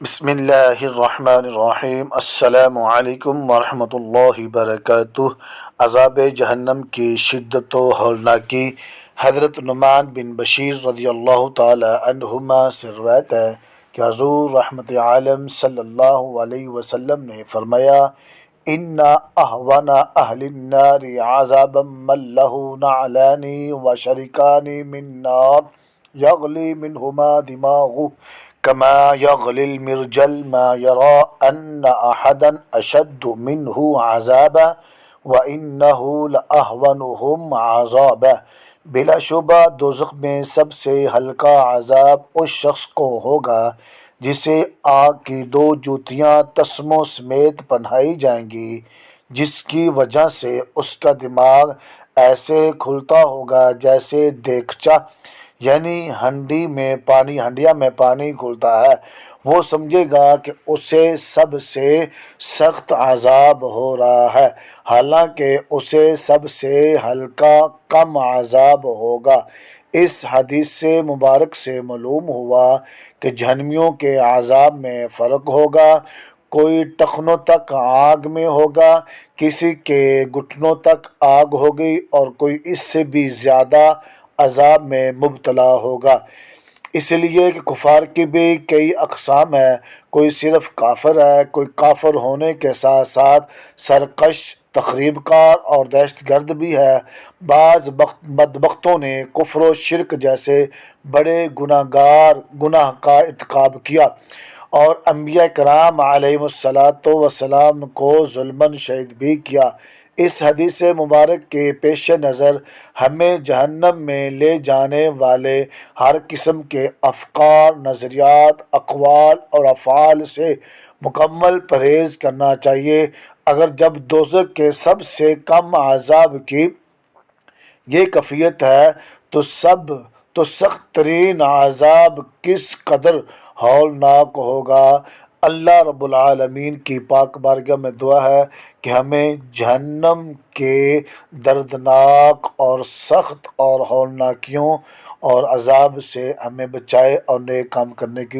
بسم اللہ الرحمن الرحیم۔ السلام علیکم ورحمۃ اللہ وبرکاتہ۔ عذاب جہنم کی شدت و ہولناکی حضرت نعمان بن بشیر رضی اللہ تعالی عنہما سے روایت ہے کہ حضور رحمت عالم صلی اللہ علیہ وسلم نے فرمایا، ان اہون اہل النار عذابا من لہ نعلان و شرکان من نار یغلی منہما دماغہ كما يغلي المرجل ما يرى أن أحدا أشد منه عذابا وإنه لأهونهم عذابا۔ بلا شبہ دوزخ میں سب سے ہلکا عذاب اس شخص کو ہوگا جسے آگ کی دو جوتیاں تسموں سمیت پہنائی جائیں گی، جس کی وجہ سے اس کا دماغ ایسے کھلتا ہوگا جیسے دیگچہ یعنی ہنڈیا میں پانی کھلتا ہے۔ وہ سمجھے گا کہ اسے سب سے سخت عذاب ہو رہا ہے، حالانکہ اسے سب سے ہلکا کم عذاب ہوگا۔ اس حدیث سے مبارک سے معلوم ہوا کہ جہنمیوں کے عذاب میں فرق ہوگا۔ کوئی ٹخنوں تک آگ میں ہوگا، کسی کے گھٹنوں تک آگ ہوگی، اور کوئی اس سے بھی زیادہ عذاب میں مبتلا ہوگا۔ اس لیے کہ کفار کی بھی کئی اقسام ہیں، کوئی صرف کافر ہے، کوئی کافر ہونے کے ساتھ ساتھ سرکش، تخریب کار اور دہشت گرد بھی ہے۔ بعض بدبختوں نے کفر و شرک جیسے بڑے گناہ کا ارتکاب کیا اور انبیاء کرام علیہم السلام کو ظلماً شہید بھی کیا۔ اس حدیث مبارک کے پیش نظر ہمیں جہنم میں لے جانے والے ہر قسم کے افکار، نظریات، اقوال اور افعال سے مکمل پرہیز کرنا چاہیے۔ اگر جب دوزخ کے سب سے کم عذاب کی یہ کیفیت ہے تو سخت ترین عذاب کس قدر ہولناک ہوگا۔ اللہ رب العالمین کی پاک بارگاہ میں دعا ہے کہ ہمیں جہنم کے دردناک اور سخت اور ہولناکیوں اور عذاب سے ہمیں بچائے اور نیک کام کرنے کی